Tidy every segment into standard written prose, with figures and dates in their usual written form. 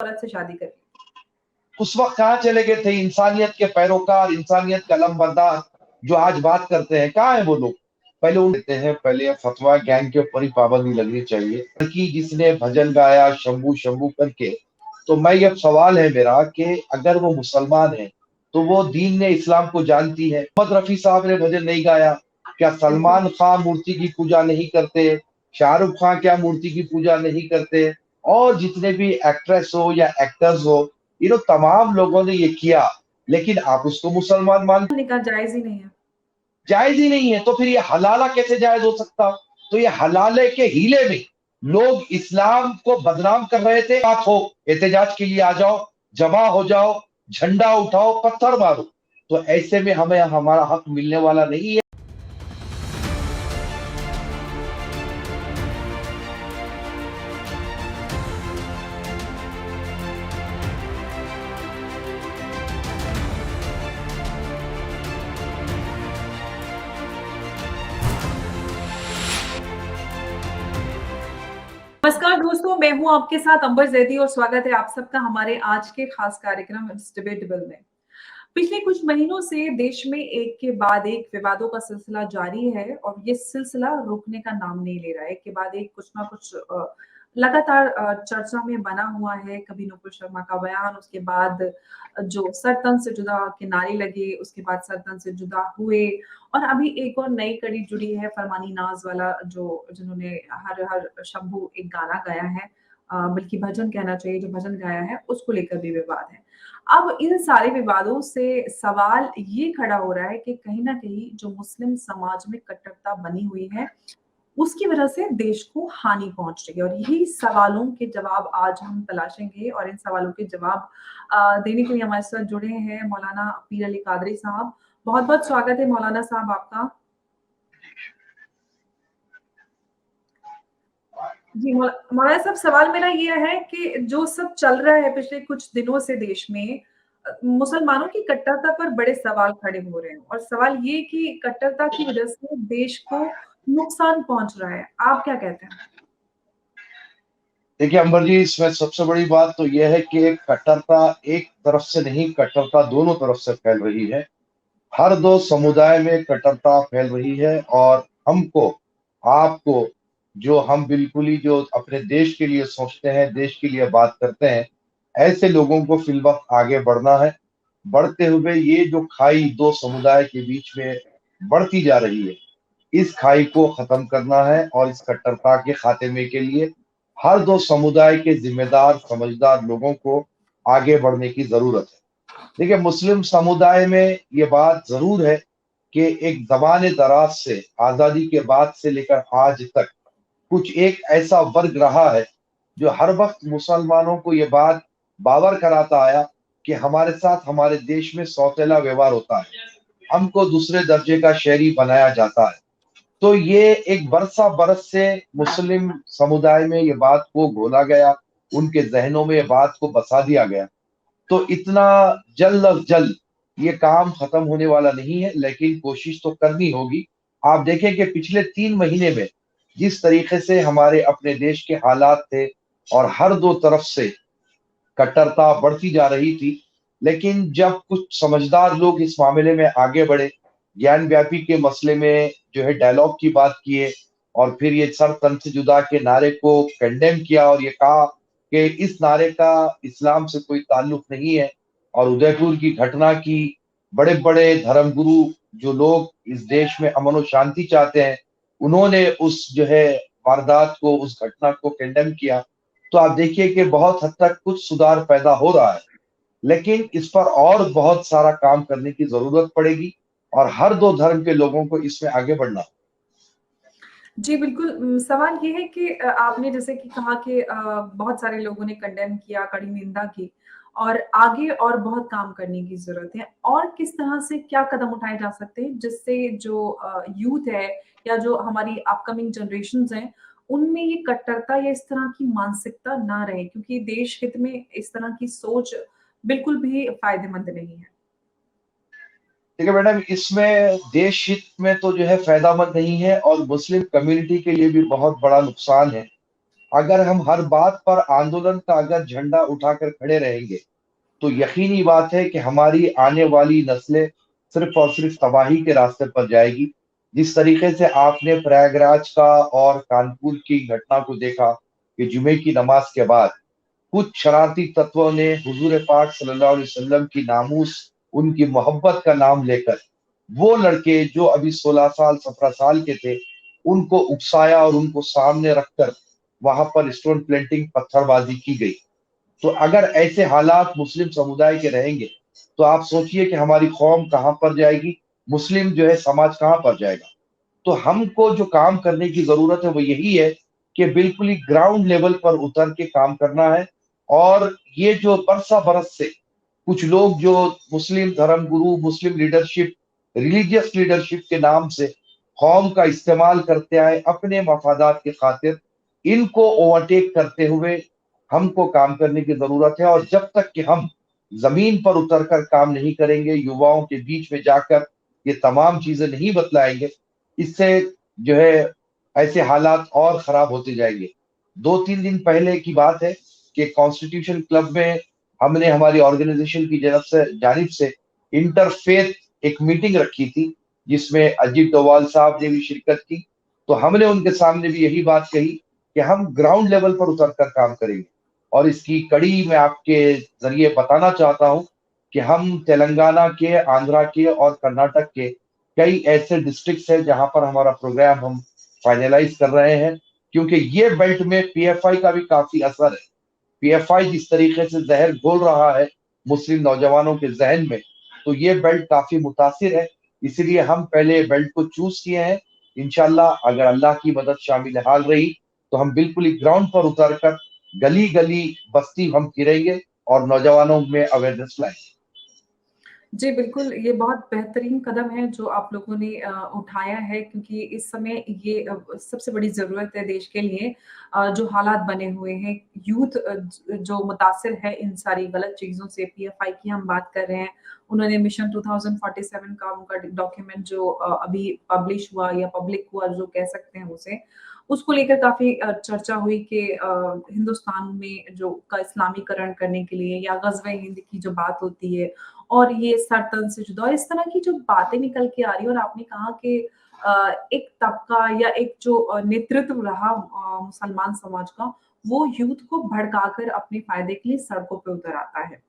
औरत से शादी कर ली। उस वक्त कहाँ चले गए थे इंसानियत के पैरोकार, इंसानियत का अलमबरदार जो आज बात करते हैं? कहाँ है वो लोग? पहले उन देते हैं, पहले फतवा गैंग के ऊपर ही पाबंदी लगनी चाहिए। कि जिसने भजन गाया शंभू शंभू करके, तो मैं ये सवाल है मेरा कि अगर वो मुसलमान है तो वो दीन ने इस्लाम को जानती है। मोहम्मद रफी साहब ने भजन नहीं गाया? क्या बिल्कुल। सलमान खान मूर्ति की पूजा नहीं करते? शाहरुख खान क्या मूर्ति की पूजा नहीं करते? और जितने भी एक्ट्रेस हो या एक्टर्स हो, ये लोग तमाम लोगों ने ये किया, लेकिन आप उसको मुसलमान मान? निकाह जायज ही नहीं है। जायज ही नहीं है, तो फिर ये हलाला कैसे जायज हो सकता? तो ये हलाले के हीले में लोग इस्लाम को बदनाम कर रहे थे। बात हो एहतजाज के लिए आ जाओ, जमा हो जाओ, झंडा उठाओ, पत्थर मारो, तो ऐसे में हमें हमारा हक मिलने वाला नहीं है। नमस्कार दोस्तों, मैं हूं आपके साथ अंबर जैदी और स्वागत है आप सबका हमारे आज के खास कार्यक्रम इट्स डिबेटेबल में। पिछले कुछ महीनों से देश में एक के बाद एक विवादों का सिलसिला जारी है और ये सिलसिला रुकने का नाम नहीं ले रहा है। एक के बाद एक कुछ ना कुछ लगातार चर्चा में बना हुआ है। कभी नुपुर शर्मा का बयान, उसके बाद जो सर तन से जुदा के नारे लगे, उसके बाद सर तन से जुदा हुए, और अभी एक और नई कड़ी जुड़ी है फरमानी नाज वाला, जो जिन्होंने हर हर शंभू एक गाना गाया है, बल्कि भजन कहना चाहिए, जो भजन गाया है उसको लेकर भी विवाद है। अब इन सारे विवादों से सवाल ये खड़ा हो रहा है कि कहीं ना कहीं जो मुस्लिम समाज में कट्टरता बनी हुई है, उसकी वजह से देश को हानि पहुंच रही है। और यही सवालों के जवाब आज हम तलाशेंगे, और इन सवालों के जवाब देने के लिए हमारे साथ जुड़े हैं मौलाना पीर अली कादरी साहब। बहुत बहुत स्वागत है मौलाना साहब आपका। जी मौलाना साहब, सवाल मेरा ये है कि जो सब चल रहा है पिछले कुछ दिनों से देश में, मुसलमानों की कट्टरता पर बड़े सवाल खड़े हो रहे हैं, और सवाल ये कि कट्टरता की वजह से देश को नुकसान पहुंच रहा है। आप क्या कहते हैं? देखिए अंबर जी, इसमें सबसे बड़ी बात तो यह है कि कट्टरता एक तरफ से नहीं, कट्टरता दोनों तरफ से फैल रही है। हर दो समुदाय में कट्टरता फैल रही है, और हमको, आपको, जो हम बिल्कुल ही जो अपने देश के लिए सोचते हैं, देश के लिए बात करते हैं, ऐसे लोगों को फिल वक्त आगे बढ़ना है। बढ़ते हुए ये जो खाई दो समुदाय के बीच में बढ़ती जा रही है, इस खाई को खत्म करना है, और इस कट्टरता के खात्मे के लिए हर दो समुदाय के जिम्मेदार समझदार लोगों को आगे बढ़ने की जरूरत है। देखिए, मुस्लिम समुदाय में ये बात जरूर है कि एक जमाने दराज से, आजादी के बाद से लेकर आज तक, कुछ एक ऐसा वर्ग रहा है जो हर वक्त मुसलमानों को ये बात बावर कराता आया कि हमारे साथ हमारे देश में सौतेला व्यवहार होता है, हमको दूसरे दर्जे का शहरी बनाया जाता है। तो ये एक बरसा बरस से मुस्लिम समुदाय में ये बात को घोला गया, उनके जहनों में ये बात को बसा दिया गया। तो इतना जल्द अज जल्द ये काम खत्म होने वाला नहीं है, लेकिन कोशिश तो करनी होगी। आप देखें कि पिछले 3 महीने में जिस तरीके से हमारे अपने देश के हालात थे, और हर दो तरफ से कट्टरता बढ़ती जा रही थी, लेकिन जब कुछ समझदार लोग इस मामले में आगे बढ़े, ज्ञान व्यापी के मसले में जो है डायलॉग की बात किए, और फिर ये सर तन से जुदा के नारे को कंडेम किया, और ये कहा कि इस नारे का इस्लाम से कोई ताल्लुक नहीं है, और उदयपुर की घटना की बड़े बड़े धर्मगुरु, जो लोग इस देश में अमन और शांति चाहते हैं, उन्होंने उस जो है वारदात को, उस घटना को कंडेम किया। तो आप देखिए कि बहुत हद तक कुछ सुधार पैदा हो रहा है, लेकिन इस पर और बहुत सारा काम करने की जरूरत पड़ेगी, और हर दो धर्म के लोगों को इसमें आगे बढ़ना। जी बिल्कुल। सवाल ये है कि आपने जैसे कि कहा कि बहुत सारे लोगों ने कंडेम किया, कड़ी निंदा की, और आगे और बहुत काम करने की ज़रूरत है। और किस तरह से क्या कदम उठाए जा सकते हैं जिससे जो यूथ है या जो हमारी अपकमिंग जनरेशंस हैं, उनमें ये कट्टरता या इस तरह की मानसिकता ना रहे, क्योंकि देश हित में इस तरह की सोच बिल्कुल भी फ़ायदेमंद नहीं है। देखिए मैडम, इसमें देश हित में तो जो है फायदामंद नहीं है, और मुस्लिम कम्युनिटी के लिए भी बहुत बड़ा नुकसान है। अगर हम हर बात पर आंदोलन का अगर झंडा उठाकर खड़े रहेंगे, तो यकीनी बात है कि हमारी आने वाली नस्लें सिर्फ और सिर्फ तबाही के रास्ते पर जाएगी। जिस तरीके से आपने प्रयागराज का और कानपुर की घटना को देखा कि जुमे की नमाज के बाद कुछ शरारती तत्वों ने हुजूर पाक सल्लल्लाहु अलैहि वसल्लम की नामूस, उनकी मोहब्बत का नाम लेकर वो लड़के जो अभी 16 साल 17 साल के थे, उनको उकसाया और उनको सामने रखकर वहां पर स्टोन प्लेंटिंग पत्थरबाजी की गई। तो अगर ऐसे हालात मुस्लिम समुदाय के रहेंगे, तो आप सोचिए कि हमारी कौम कहां पर जाएगी, मुस्लिम जो है समाज कहां पर जाएगा। तो हमको जो काम करने की जरूरत है वो यही है कि बिल्कुल ही ग्राउंड लेवल पर उतर के काम करना है। और ये जो बरसा बरस से कुछ लोग जो मुस्लिम धर्मगुरु, मुस्लिम लीडरशिप, रिलीजियस लीडरशिप के नाम से कौम का इस्तेमाल करते आए अपने मफादात की खातिर, इनको ओवरटेक करते हुए हमको काम करने की जरूरत है। और जब तक कि हम जमीन पर उतरकर काम नहीं करेंगे, युवाओं के बीच में जाकर ये तमाम चीजें नहीं बतलाएंगे, इससे जो है ऐसे हालात और खराब होते जाएंगे। 2-3 दिन पहले की बात है कि कॉन्स्टिट्यूशन क्लब में हमने हमारी ऑर्गेनाइजेशन की जानिब से इंटरफेथ एक मीटिंग रखी थी, जिसमें अजीत डोवाल साहब ने भी शिरकत की। तो हमने उनके सामने भी यही बात कही कि हम ग्राउंड लेवल पर उतर कर काम करेंगे। और इसकी कड़ी मैं आपके जरिए बताना चाहता हूं कि हम तेलंगाना के, आंध्रा के और कर्नाटक के कई ऐसे डिस्ट्रिक्ट्स हैं जहां पर हमारा प्रोग्राम हम फाइनलाइज कर रहे हैं, क्योंकि ये बेल्ट में पीएफआई का भी काफी असर है। पीएफआई जिस तरीके से जहर घोल रहा है मुस्लिम नौजवानों के जहन में, तो ये बेल्ट काफी मुतासिर है। इसीलिए हम पहले बेल्ट को चूज किए हैं। इंशाल्लाह अगर अल्लाह की मदद शामिल हाल रही, तो हम बिल्कुल ही ग्राउंड पर उतर कर गली गली बस्ती हम फिरेंगे और नौजवानों में अवेयरनेस लाएंगे। जी, बिल्कुल, ये बहुत बेहतरीन कदम है जो आप लोगों ने उठाया है, क्योंकि इस समय ये सबसे बड़ी ज़रूरत है देश के लिए। जो हालात बने हुए हैं, यूथ जो मुतासिर है इन सारी गलत चीज़ों से, पीएफआई की हम बात कर रहे हैं। उन्होंने मिशन 2047 का उनका डॉक्यूमेंट जो अभी पब्लिश हुआ या पब्लिक हुआ जो कह सकते हैं उसे, उसको लेकर काफ़ी चर्चा हुई कि हिंदुस्तान में जो का इस्लामीकरण करने के लिए या ग़ज़वे हिंद की जो बात होती है, और ये सर-तन से जुदा, और इस तरह की जो बातें निकल के आ रही है। और आपने कहा कि एक तबका या एक जो नेतृत्व रहा मुसलमान समाज का, वो यूथ को भड़काकर अपने फ़ायदे के लिए सड़कों पे उतर आता है।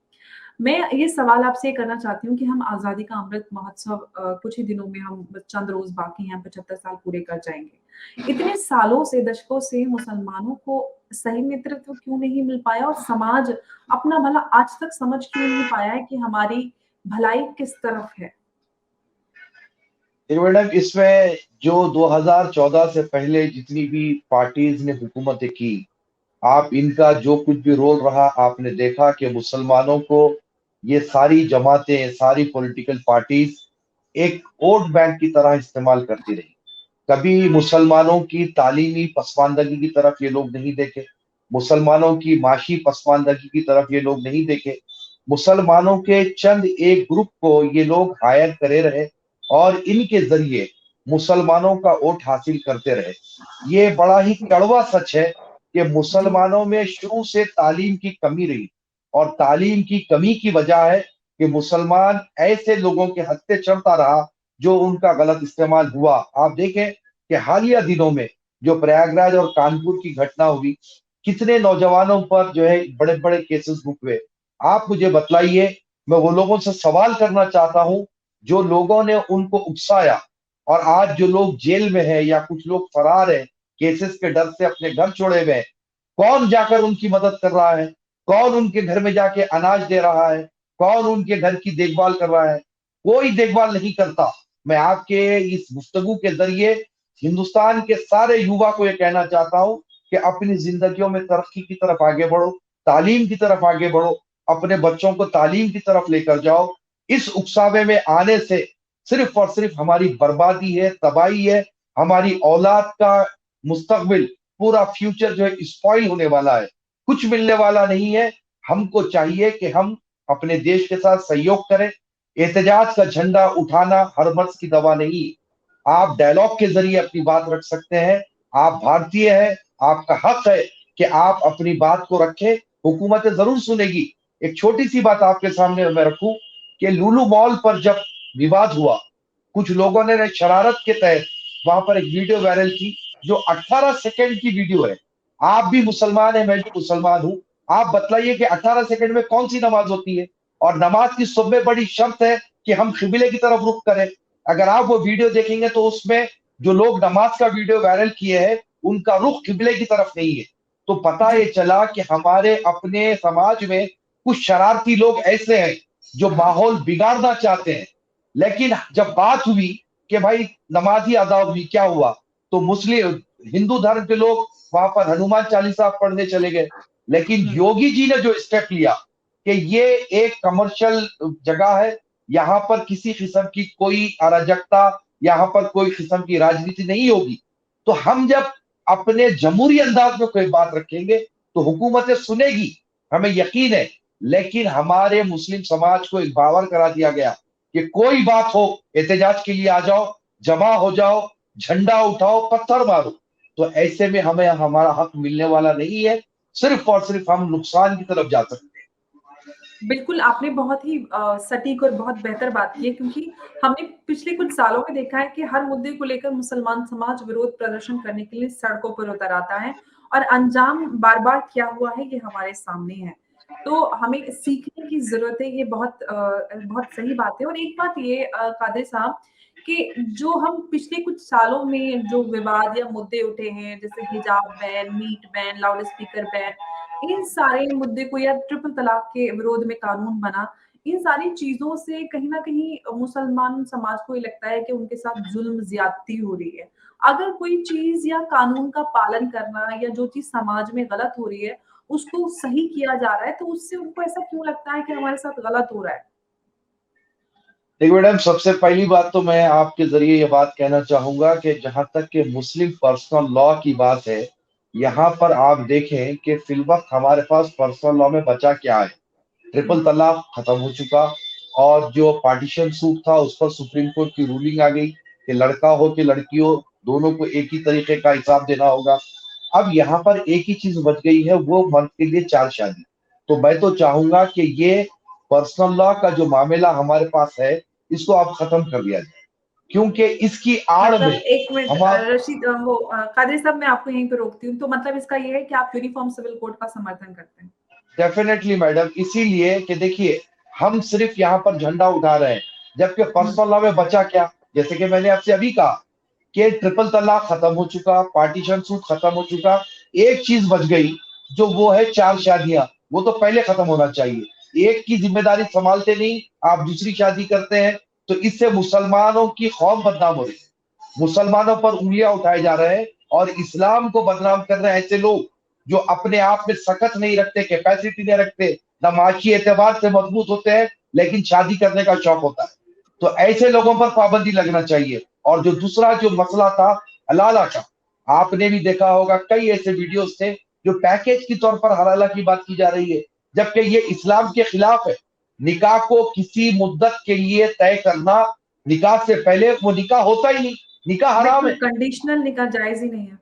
मैं ये सवाल आपसे ये करना चाहती हूँ कि हम आज़ादी का अमृत महोत्सव कुछ ही दिनों में, हम बस चंद रोज़ बाकी हैं, 75 साल पूरे कर जाएँगे। इतने सालों से, दशकों से मुसलमानों को सही नेतृत्व क्यों नहीं मिल पाया, और समाज अपना भला आज तक समझ क्यों नहीं पाया है कि हमारी भलाई किस तरफ है? देखिए मैडम, इसमें जो 2014 से पहले जितनी भी पार्टीज ने हुकूमतें की, आप इनका जो कुछ भी रोल रहा आपने देखा कि मुसलमानों को ये सारी जमातें, सारी पॉलिटिकल पार्टीज एक वोट बैंक की तरह इस्तेमाल करती रही। कभी मुसलमानों की तालीमी पसमानदगी की तरफ ये लोग नहीं देखे, मुसलमानों की माशी पसमानदगी की तरफ ये लोग नहीं देखे। मुसलमानों के चंद एक ग्रुप को ये लोग हायर करे रहे और इनके जरिए मुसलमानों का वोट हासिल करते रहे। ये बड़ा ही कड़वा सच है कि जी। मुसलमानों में शुरू से तालीम की कमी रही, और तालीम की कमी की वजह है कि मुसलमान ऐसे लोगों के हत्थे चढ़ता रहा जो उनका गलत इस्तेमाल हुआ। आप देखें कि हालिया दिनों में जो प्रयागराज और कानपुर की घटना हुई, कितने नौजवानों पर जो है बड़े बड़े केसेस बुक हुए। आप मुझे बतलाइए, मैं वो लोगों से सवाल करना चाहता हूं जो लोगों ने उनको उकसाया, और आज जो लोग जेल में है या कुछ लोग फरार है केसेस के डर से अपने घर छोड़े हुए हैं, कौन जाकर उनकी मदद कर रहा है, कौन उनके घर में जाके अनाज दे रहा है, कौन उनके घर की देखभाल कर रहा है? कोई देखभाल नहीं करता। मैं आपके इस गुफ्तगू के जरिए हिंदुस्तान के सारे युवा को यह कहना चाहता हूं कि अपनी जिंदगियों में तरक्की की तरफ आगे बढ़ो, तालीम की तरफ आगे बढ़ो, अपने बच्चों को तालीम की तरफ लेकर जाओ। इस उकसावे में आने से सिर्फ और सिर्फ हमारी बर्बादी है, तबाही है, हमारी औलाद का मुस्तकबिल, पूरा फ्यूचर जो है स्पॉइल होने वाला है, कुछ मिलने वाला नहीं है। हमको चाहिए कि हम अपने देश के साथ सहयोग करें। एहतजाज का झंडा उठाना हर मर्ज की दवा नहीं। आप डायलॉग के जरिए अपनी बात रख सकते हैं। आप भारतीय हैं, आपका हक है कि आप अपनी बात को रखें, हुकूमत जरूर सुनेगी। एक छोटी सी बात आपके सामने मैं रखूं कि लुलु मॉल पर जब विवाद हुआ, कुछ लोगों ने शरारत के तहत वहां पर एक वीडियो वायरल की, जो 18 सेकंड की वीडियो है। आप भी मुसलमान हैं, मैं भी मुसलमान हूं। आप बतलाइए कि 18 सेकंड में कौन सी नमाज होती है? और नमाज की सबसे बड़ी शर्त है कि हम किबले की तरफ रुख करें। अगर आप वो वीडियो देखेंगे तो उसमें जो लोग नमाज का वीडियो वायरल किए हैं, उनका रुख किबले की तरफ नहीं है। तो पता जी। ये चला कि हमारे अपने समाज में कुछ शरारती लोग ऐसे हैं जो माहौल बिगाड़ना चाहते हैं। लेकिन जब बात हुई कि भाई नमाज ही अदा हुई, क्या हुआ? तो मुस्लिम हिंदू धर्म के लोग वहां पर हनुमान चालीसा पढ़ने चले गए। लेकिन हम्म। योगी जी ने जो स्टेप लिया कि ये एक कमर्शियल जगह है, यहाँ पर किसी किस्म की कोई अराजकता, यहाँ पर कोई किस्म की राजनीति नहीं होगी, तो हम जब अपने जमहूरी अंदाज में कोई बात रखेंगे तो हुकूमतें सुनेगी, हमें यकीन है। लेकिन हमारे मुस्लिम समाज को एक बावर करा दिया गया कि कोई बात हो, एहतजाज के लिए आ जाओ, जमा हो जाओ, झंडा उठाओ, पत्थर मारो। तो ऐसे में हमें हमारा हक मिलने वाला नहीं है, सिर्फ और सिर्फ हम नुकसान की तरफ जा सकते हैं। बिल्कुल, आपने बहुत ही सटीक और बहुत बेहतर बात की है, क्योंकि हमने पिछले कुछ सालों में देखा है कि हर मुद्दे को लेकर मुसलमान समाज विरोध प्रदर्शन करने के लिए सड़कों पर उतर आता है, और अंजाम बार-बार क्या हुआ है, ये हमारे सामने है। तो हमें सीखने की ज़रूरत है, ये बहुत सही बात है। और एक बात ये कादिर साहब, कि जो हम पिछले कुछ सालों में जो विवाद या मुद्दे उठे हैं, जैसे हिजाब ban, meat ban, loudspeaker ban, इन सारे मुद्दे को, या ट्रिपल तलाक के विरोध में कानून बना, इन सारी चीज़ों से कहीं न कहीं मुसलमान समाज को ये लगता है कि उनके साथ ज़ुल्म, ज़्यादती हो रही है। अगर कोई चीज़ या कानून का पालन करना, या जो चीज़ समाज में गलत हो रही है, उसको सही किया जा रहा है, तो उससे उनको ऐसा क्यों लगता है कि हमारे साथ गलत हो रहा है? देखिए मैडम, सबसे पहली बात तो मैं आपके जरिए ये बात कहना चाहूंगा कि जहां तक कि मुस्लिम पर्सनल लॉ की बात है, यहाँ पर आप देखें कि फिलवक्त हमारे पास पर्सनल लॉ में बचा क्या है। ट्रिपल हुँ। तलाक खत्म हो चुका, और जो पार्टीशन सूट था उस पर सुप्रीम कोर्ट की रूलिंग आ गई कि लड़का हो कि लड़की हो, दोनों को एक ही तरीके का हिसाब देना होगा। अब यहाँ पर एक ही चीज बच गई है, वो मर्द के लिए चार शादी। तो मैं तो चाहूंगा कि ये पर्सनल लॉ का जो मामला हमारे पास है, इसको आप खत्म कर दिया जाए, क्योंकि इसकी आड़ में मतलब 1 मिनट, हमारा रशीद, कादिर साहब, मैं आपको यहीं पे रोकती हूँ। तो मतलब इसका ये है कि आप यूनिफ़ॉर्म सिविल कोड का समर्थन करते हैं। डेफिनेटली मैडम, इसीलिए कि देखिए, हम सिर्फ यहाँ पर झंडा उठा रहे हैं, जबकि हुँ। पर्सनल लॉ में बचा क्या? जैसे कि मैंने आपसे अभी कहा कि ट्रिपल तलाक खत्म हो चुका, पार्टीशन सूट खत्म हो चुका, एक चीज बच गई, जो वो है चार शादियां। वो तो पहले खत्म होना चाहिए। एक की जिम्मेदारी संभालते नहीं, आप दूसरी शादी करते हैं, तो इससे मुसलमानों की कौम बदनाम हो रही है, मुसलमानों पर उंगलियां उठाए जा रहे हैं, और इस्लाम को बदनाम कर रहे हैं ऐसे लोग जो अपने आप में सकत नहीं रखते, कैपेसिटी नहीं रखते, नमाजी एतबार से मजबूत होते हैं, लेकिन शादी करने का शौक होता है। तो ऐसे लोगों पर पाबंदी लगना चाहिए। और जो दूसरा जो मसला था हलाला का, आपने भी देखा होगा, कई ऐसे वीडियोस थे जो पैकेज के तौर पर हलाला की बात की जा रही है, जबकि ये इस्लाम के खिलाफ है। निकाह को किसी मुद्दत के लिए तय करना, निकाह से पहले वो निकाह होता ही नहीं, निकाह हराम बिल्कुल, है, कंडीशनल निकाह जायज़ ही नहीं है।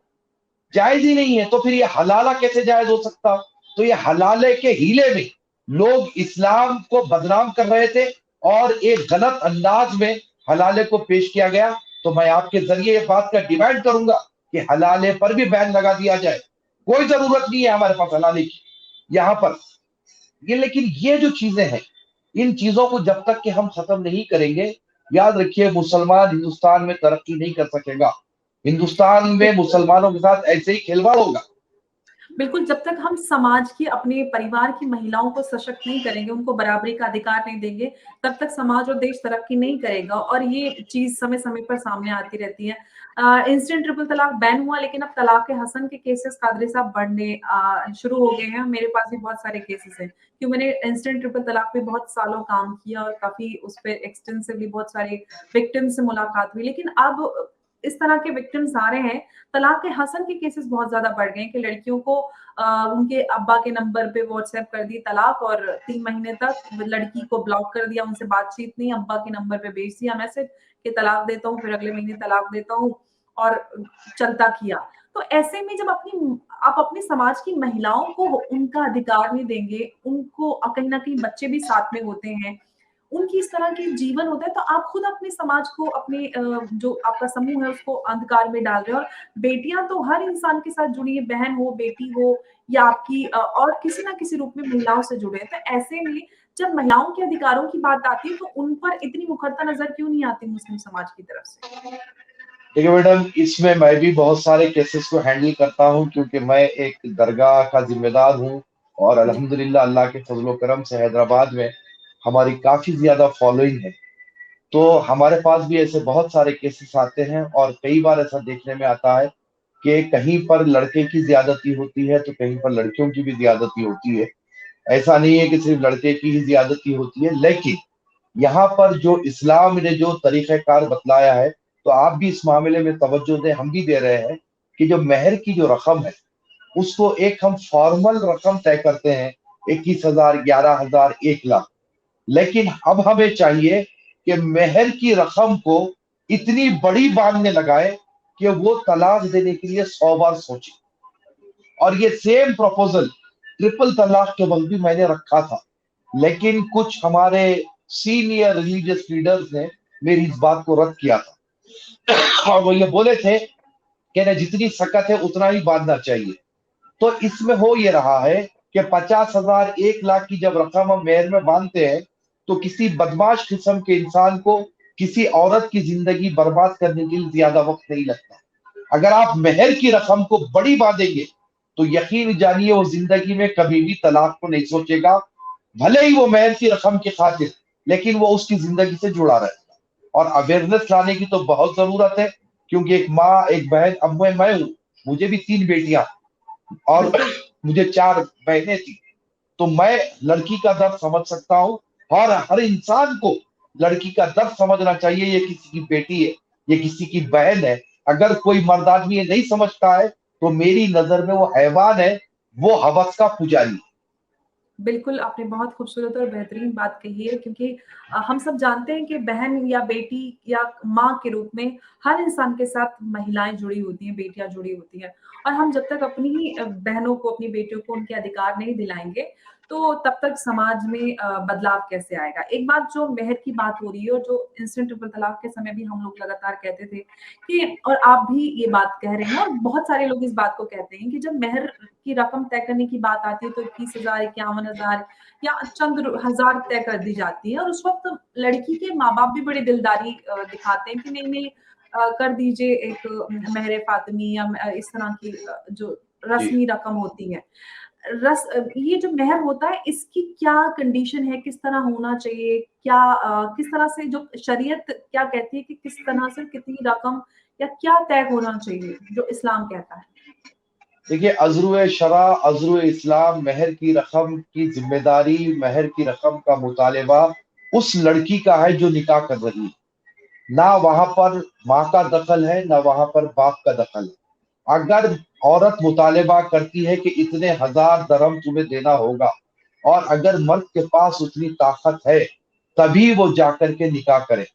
जायज ही नहीं है। तो फिर ये हलाला कैसे जायज हो सकता? तो ये हलाले के हीले में लोग इस्लाम को बदनाम कर रहे थे, और एक गलत अंदाज में हलाले को पेश किया गया। तो मैं आपके जरिए ये बात का डिमांड करूंगा कि हलाले पर भी बैन लगा दिया जाए। कोई जरूरत नहीं है हमारे पास हलाले की यहाँ पर। ये लेकिन ये जो चीजें हैं, इन चीजों को जब तक कि हम खत्म नहीं करेंगे, याद रखिए, मुसलमान हिंदुस्तान में तरक्की नहीं कर सकेगा। हिंदुस्तान में बिल्कुल। मुसलमानों के साथ ऐसे ही खिलवाड़ होगा। बिल्कुल, जब तक हम समाज की, अपने परिवार की महिलाओं को सशक्त नहीं करेंगे, उनको बराबरी का अधिकार नहीं देंगे, तब तक समाज और देश तरक्की नहीं करेगा, और ये चीज़ समय-समय पर सामने आती रहती है। इंस्टेंट ट्रिपल तलाक बैन हुआ, लेकिन अब तलाक-ए-हसन के केसेस कादरी साहब बढ़ने शुरू हो गए हैं। मेरे पास भी बहुत सारे केसेस हैं, क्योंकि मैंने इंस्टेंट ट्रिपल तलाक पे बहुत सालों काम किया, और काफ़ी उस पे एक्सटेंसिवली बहुत सारे विक्टिम से मुलाकात हुई। लेकिन अब इस तरह के विक्टिम्स आ रहे हैं, तलाक-ए-हसन के केसेस बहुत ज़्यादा बढ़ गए हैं, कि लड़कियों को उनके अब्बा के नंबर पे व्हाट्सएप कर दी तलाक, और 3 महीने तक लड़की को ब्लॉक कर दिया, उनसे बातचीत नहीं, अब्बा के नंबर पे भेज दिया मैसेज कि तलाक देता हूँ, फिर अगले महीने तलाक देता हूँ, और चलता किया। तो ऐसे में जब आप अपने समाज की महिलाओं को उनका अधिकार नहीं देंगे, उनको कहीं न कहीं बच्चे भी साथ में होते हैं, उनकी इस तरह के जीवन होता है, तो आप खुद अपने समाज को अपने जो आपका समूह है उसको अंधकार में डाल रहे हैं। और बेटियाँ तो हर इंसान के साथ जुड़ी है, बहन हो, बेटी हो या आपकी और किसी न किसी रूप में महिलाओं से जुड़े हैं। तो ऐसे में जब महिलाओं के अधिकारों की बात आती है, तो उन पर इतनी मुखरता नज़र क्यों नहीं आती मुस्लिम समाज की तरफ से? देखिए मैडम, इसमें मैं भी बहुत सारे केसेस को हैंडल करता हूँ क्योंकि मैं एक दरगाह का जिम्मेदार हूँ और जी, अल्हम्दुलिल्लाह अल्लाह के फजल करम से हैदराबाद में हमारी काफी ज्यादा फॉलोइंग है। तो हमारे पास भी ऐसे बहुत सारे केसेस आते हैं और कई बार ऐसा देखने में आता है कि कहीं पर लड़के की ज्यादती होती है तो कहीं पर लड़कियों की भी ज्यादती होती है। ऐसा नहीं है कि सिर्फ लड़के की ही ज्यादती होती है, लेकिन यहाँ पर जो इस्लाम ने जो तरीक़ेकार बतलाया है, तो आप भी इस मामले में तवज्जो दें, हम भी दे रहे हैं कि जो मेहर की जो रकम है, उसको एक हम फॉर्मल रकम तय करते हैं, 21,000, 11,000, 1 लाख। लेकिन अब हमें चाहिए कि मेहर की रकम को इतनी बड़ी बांधने लगाए कि वो तलाक देने के लिए 100 बार सोचे। और ये सेम प्रपोजल ट्रिपल तलाक के वक्त भी मैंने रखा था, लेकिन कुछ हमारे सीनियर रिलीजियस लीडर्स ने मेरी इस बात को रद्द किया था और वो ये बोले थे कि ना जितनी सकत है उतना ही बांधना चाहिए। तो इसमें हो ये रहा है कि 50,000, 1 लाख की जब रकम हम मेहर में बांधते हैं, तो किसी बदमाश किस्म के इंसान को किसी औरत की जिंदगी बर्बाद करने के लिए ज्यादा वक्त नहीं लगता। अगर आप मेहर की रकम को बड़ी बांधेंगे तो यकीन जानिए वो जिंदगी में कभी भी तलाक को नहीं सोचेगा, भले ही वो मेहर की रकम की खातिर, लेकिन वो उसकी जिंदगी से जुड़ा रहेगा। और अवेयरनेस लाने की तो बहुत जरूरत है क्योंकि एक माँ, एक बहन, अब मैं हूँ, मुझे भी 3 बेटियां और बिल्कुल। मुझे 4 बहनें थी। तो मैं लड़की का दर्द समझ सकता हूँ और हर इंसान को लड़की का दर्द समझना चाहिए। ये किसी की बेटी है, ये किसी की बहन है। अगर कोई मर्द आदमी ये नहीं समझता है तो मेरी नजर में वो हैवान है, वो हवस का पुजारी है। बिल्कुल, आपने बहुत खूबसूरत और बेहतरीन बात कही है क्योंकि हम सब जानते हैं कि बहन या बेटी या माँ के रूप में हर इंसान के साथ महिलाएँ जुड़ी होती हैं, बेटियाँ जुड़ी होती हैं। और हम जब तक अपनी ही बहनों को, अपनी बेटियों को उनके अधिकार नहीं दिलाएँगे, तो तब तक समाज में बदलाव कैसे आएगा? एक बात जो मेहर की बात हो रही है और जो इंस्टेंट ट्रिपल तलाक के समय भी हम लोग लगातार कहते थे कि और आप भी ये बात कह रहे हैं और बहुत सारे लोग इस बात को कहते हैं कि जब मेहर की रकम तय करने की बात आती है तो 21,000, 51,000 या चंद हज़ार तय कर दी जाती है और उस वक़्त लड़की के माँ-बाप भी बड़ी दिलदारी दिखाते हैं कि नहीं-नहीं कर दीजिए एक मेहर फातिमी या इस तरह की जो जी। रस्मी रकम होती है। ये जो मेहर होता है इसकी क्या कंडीशन है? किस तरह होना चाहिए? क्या किस तरह से जो शरीयत क्या कहती है कि किस तरह से कितनी रकम या क्या तय होना चाहिए जो इस्लाम कहता है? देखिए, अज़्र शरा, अज़्र इस्लाम, मेहर की रकम की जिम्मेदारी, मेहर की रकम का मुतालबा उस लड़की का है जो निकाह कर रही है। ना वहां पर माँ का दखल है, ना वहां पर बाप का दखल है। अगर औरत मुतालबा करती है कि इतने हजार दरम तुम्हें देना होगा और अगर मर्द के पास उतनी ताकत है, तभी वो जाकर के निकाह करे।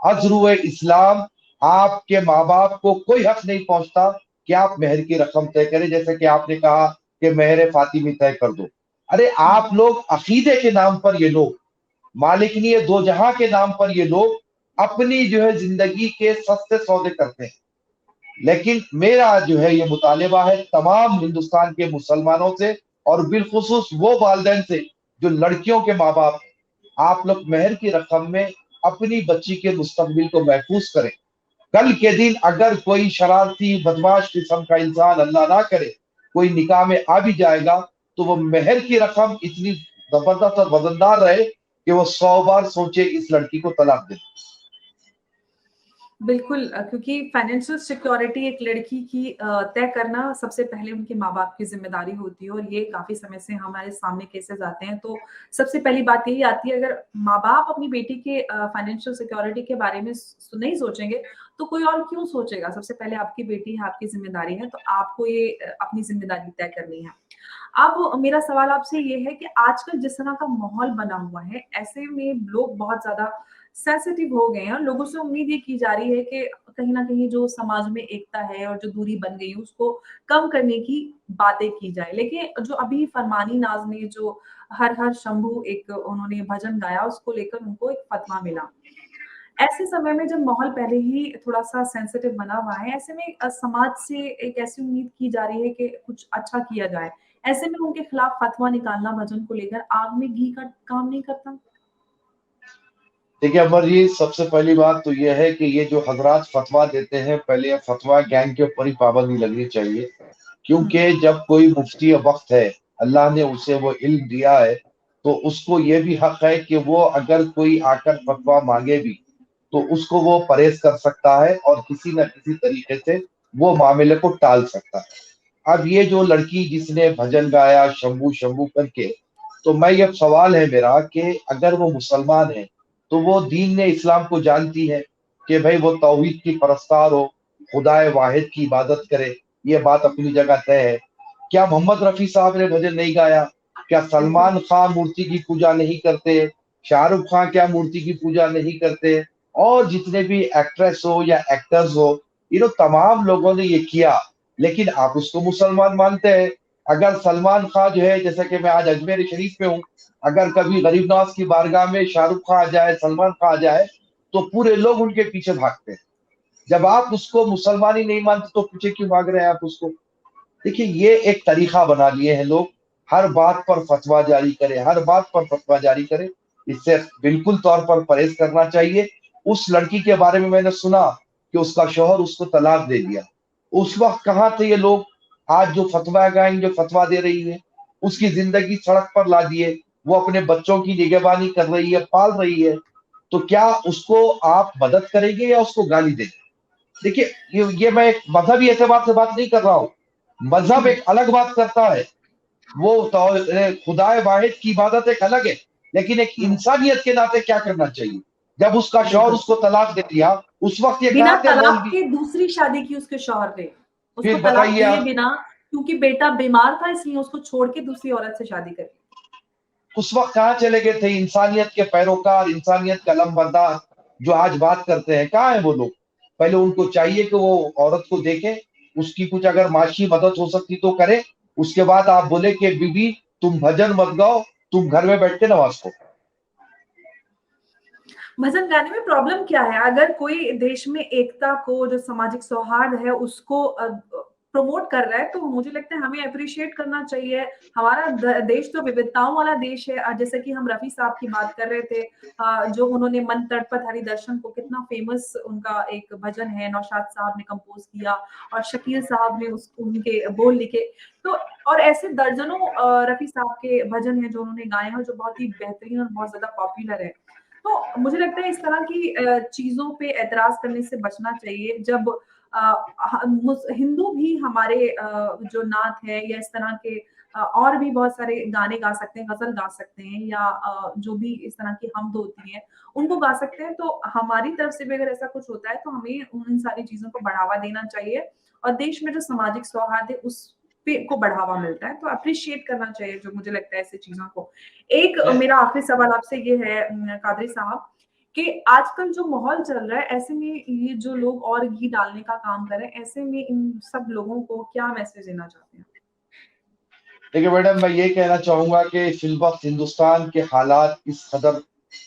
अज़्र इस्लाम, आपके माँ बाप को कोई हक नहीं पहुंचता कि आप मेहर की रकम तय करें। जैसे कि आपने कहा कि मेहर फातिमी तय कर दो। अरे हुँ, आप लोग अकीदे के नाम पर, ये लोग मालिक नहीं है दो जहां के नाम पर, ये लोग अपनी जो है जिंदगी के सस्ते सौदे करते हैं। लेकिन मेरा जो है ये मुतालिबा है तमाम हिंदुस्तान के मुसलमानों से और बिलखुसूस वो वालिदैन से जो लड़कियों के माँ बाप हैं। आप लोग मेहर की रकम में अपनी बच्ची के मुस्तकबिल को महफूज करें। कल के दिन अगर कोई शरारती बदमाश किस्म का इंसान, अल्लाह ना करे, कोई निकाह में आ भी जाएगा, तो वो मेहर की रकम इतनी जबरदस्त और वजनदार रहे कि वो 100 बार सोचे इस लड़की को तलाक दे। बिल्कुल क्योंकि फाइनेंशियल सिक्योरिटी एक लड़की की तय करना सबसे पहले उनके माँ-बाप की ज़िम्मेदारी होती है और ये काफ़ी समय से हमारे सामने केसेज़ आते हैं। तो सबसे पहली बात यही आती है अगर माँ-बाप अपनी बेटी के फाइनेंशियल सिक्योरिटी के बारे में नहीं सोचेंगे, तो कोई और क्यों सोचेगा? सबसे पहले आपकी बेटी है, आपकी ज़िम्मेदारी है, तो आपको ये अपनी ज़िम्मेदारी तय करनी है। अब मेरा सवाल आपसे ये है कि आजकल जिस तरह का माहौल बना हुआ है, ऐसे में लोग बहुत ज़्यादा सेंसिटिव हो गए हैं और लोगों से उम्मीद ये की जा रही है कि कहीं न कहीं जो समाज में एकता है और जो दूरी बन गई है उसको कम करने की बातें की जाए। लेकिन जो अभी फरमानी नाज़ ने जो हर हर शंभू एक उन्होंने भजन गाया उसको लेकर उनको एक फतवा मिला। ऐसे समय में जब माहौल पहले ही थोड़ा-सा सेंसिटिव बना हुआ है, ऐसे में समाज से एक ऐसी उम्मीद की जा रही है कि कुछ अच्छा किया जाए। ऐसे में उनके खिलाफ फतवा निकालना भजन को लेकर आग में घी का काम नहीं करता? देखिए अमर जी, सबसे पहली बात तो ये है कि ये जो हजरात फतवा देते हैं, पहले ये फतवा गैंग के ऊपर ही पाबंदी लगनी चाहिए। हुँ, क्योंकि जब कोई मुफ्ती वक्त है, अल्लाह ने उसे वो इल्म दिया है, तो उसको ये भी हक है कि वो अगर कोई आकर फतवा मांगे भी, तो उसको वो परहेज कर सकता है और किसी न किसी तरीके से वो मामले को टाल सकता है। अब ये जो लड़की जिसने भजन गाया शंभू शंभू करके, तो मैं ये सवाल है मेरा कि अगर वो मुसलमान है, तो वो दीन ने इस्लाम को जानती है कि भाई वो तौहीद की परस्तार हो, खुदाए वाहिद की इबादत करे, ये बात अपनी जगह तय है। क्या मोहम्मद रफी साहब ने भजन नहीं गाया? क्या बिल्कुल। सलमान खान मूर्ति की पूजा नहीं करते? शाहरुख खान क्या मूर्ति की पूजा नहीं करते? और जितने भी एक्ट्रेस हो या एक्टर्स हो, तमाम लोगों ने ये किया, लेकिन आप उसको मुसलमान मानते हैं। अगर सलमान खान जो है, जैसे कि मैं आज अजमेर शरीफ में हूँ, अगर कभी गरीब नवाज की बारगाह में शाहरुख खान आ जाए, सलमान खान आ जाए, तो पूरे लोग उनके पीछे भागते हैं। जब आप उसको मुसलमान ही नहीं मानते, तो पीछे क्यों भाग रहे हैं आप उसको? देखिए, ये एक तरीका बना लिए हैं लोग, हर बात पर फतवा जारी करें, हर बात पर फतवा जारी करें। इससे बिल्कुल तौर पर परहेज करना चाहिए। उस लड़की के बारे में मैंने सुना कि उसका शौहर उसको तलाक दे दिया। उस वक्त कहाँ थे ये लोग? आज जो फतवा गाएं, जो फतवा दे रही है, उसकी जिंदगी सड़क पर ला दिए, वो अपने बच्चों की निगहबानी कर रही है, पाल रही है, तो क्या उसको आप मदद करेंगे या उसको गाली देंगे? देखिए, ये मैं एक मजहबी एतबार से बात नहीं कर रहा हूँ। मजहब हुँ। एक अलग बात करता है, वो तो खुदाए वाहिद की इबादत एक अलग है, लेकिन एक हुँ, इंसानियत के नाते क्या करना चाहिए? जब उसका शौहर बिल्कुल। उसको तलाक दे दिया, उस वक्त ये बिना कहा थे तलाक मौलवी। के दूसरी शादी की उसके शौहर ने। उसको फिर तलाक बताइए दिए आप, बिना क्योंकि बेटा बीमार था इसलिए उसको छोड़ के दूसरी औरत से शादी करी। उस वक्त कहाँ चले गए थे इंसानियत के पैरोकार, इंसानियत का अलमबरदार जो आज बात करते हैं? कहाँ है वो लोग? पहले उनको चाहिए कि वो औरत को देखे, उसकी कुछ अगर माशी मदद हो सकती तो करे। उसके बाद आप बोले कि बीबी तुम भजन मत गाओ, तुम घर में बैठ के नमाज पढ़ो। भजन गाने में प्रॉब्लम क्या है? अगर कोई देश में एकता को जो सामाजिक सौहार्द है उसको प्रमोट कर रहा है तो मुझे लगता है हमें एप्रिशिएट करना चाहिए। हमारा देश तो विविधताओं वाला देश है। जैसे कि हम रफी साहब की बात कर रहे थे, जो उन्होंने मन तड़पत हरि दर्शन को कितना फेमस उनका एक भजन है, नौशाद साहब ने कंपोज किया और शकील साहब ने उस उनके बोल लिखे। तो और ऐसे दर्जनों रफी साहब के भजन हैं जो उन्होंने गाए हैं और जो बहुत ही बेहतरीन और बहुत ज्यादा पॉपुलर है। तो मुझे लगता है इस तरह की चीज़ों पे ऐतराज़ करने से बचना चाहिए जब हिंदू भी हमारे जो नात है या इस तरह के और भी बहुत सारे गाने गा सकते हैं, गज़ल गा सकते हैं या जो भी इस तरह की हमद होती है, उनको गा सकते हैं। तो हमारी तरफ से भी अगर ऐसा कुछ होता है तो हमें उन सारी चीज़ों को बढ़ावा देना चाहिए और देश में जो सामाजिक सौहार्द है उस पे को बढ़ावा मिलता है, तो एप्रिशिएट करना चाहिए जो मुझे लगता है ऐसी चीज़ों को। एक मेरा आखिरी सवाल आपसे ये है कादरी साहब कि आजकल जो माहौल चल रहा है, ऐसे में ये जो लोग और घी डालने का काम कर रहे हैं, ऐसे में इन सब लोगों को क्या मैसेज देना चाहते हैं? देखिए मैडम, मैं ये कहना चाहूंगा कि फिल वक्त हिंदुस्तान के हालात इस कदर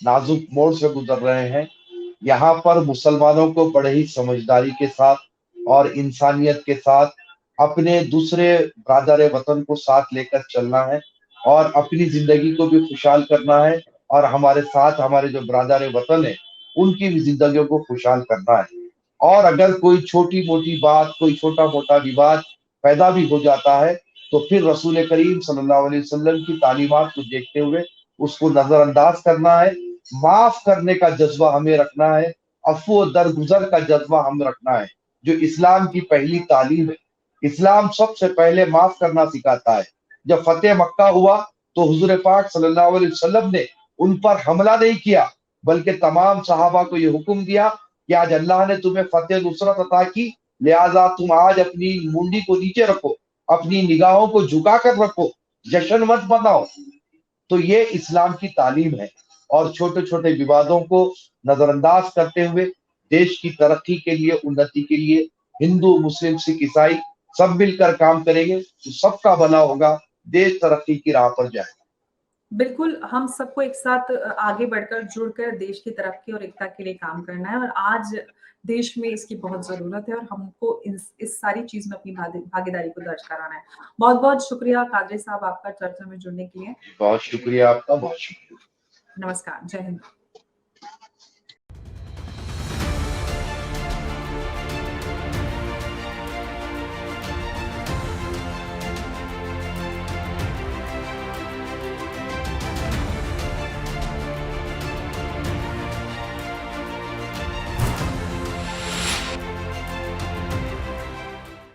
नाजुक मोड़ से गुजर रहे हैं। यहाँ पर मुसलमानों को बड़े ही समझदारी के साथ और इंसानियत के साथ अपने दूसरे बरादर वतन को साथ लेकर चलना है और अपनी जिंदगी को भी खुशहाल करना है, और हमारे साथ हमारे जो बरादर वतन है उनकी भी जिंदगियों को खुशहाल करना है। और अगर कोई छोटी मोटी बात, कोई छोटा मोटा विवाद पैदा भी हो जाता है, तो फिर रसूल करीम सल्लल्लाहु अलैहि वसल्लम की तालीमात को देखते हुए उसको नजरअंदाज करना है। माफ करने का जज्बा हमें रखना है, अफू दरगुजर का जज्बा हम रखना है, जो इस्लाम की पहली तालीम है। इस्लाम सबसे पहले माफ करना सिखाता है। जब फतेह मक्का हुआ, तो हुजूर पाक सल्लल्लाहु अलैहि वसल्लम ने उन पर हमला नहीं किया, बल्कि तमाम सहाबा को यह हुक्म दिया कि आज अल्लाह ने तुम्हें फतेह नुसरत अता की, लिहाजा तुम आज अपनी मुंडी को नीचे रखो, अपनी निगाहों को झुका कर रखो, जश्न मत मनाओ। तो ये इस्लाम की तालीम है। और छोटे छोटे विवादों को नजरअंदाज करते हुए देश की तरक्की के लिए, उन्नति के लिए हिंदू, मुस्लिम, सिख, ईसाई सब मिलकर काम करेंगे तो सबका भला होगा, देश तरक्की की राह पर जाएगा। बिल्कुल, हम सबको एक साथ आगे बढ़कर, जुड़कर देश की तरक्की और एकता के लिए काम करना है और आज देश में इसकी बहुत ज़रूरत है और हमको इस सारी चीज़ में अपनी भागीदारी को दर्ज कराना है। बहुत-बहुत शुक्रिया कादरी साहब आपका चर्चा में जुड़ने के लिए। बहुत शुक्रिया आपका, बहुत शुक्रिया। नमस्कार, जय हिंद।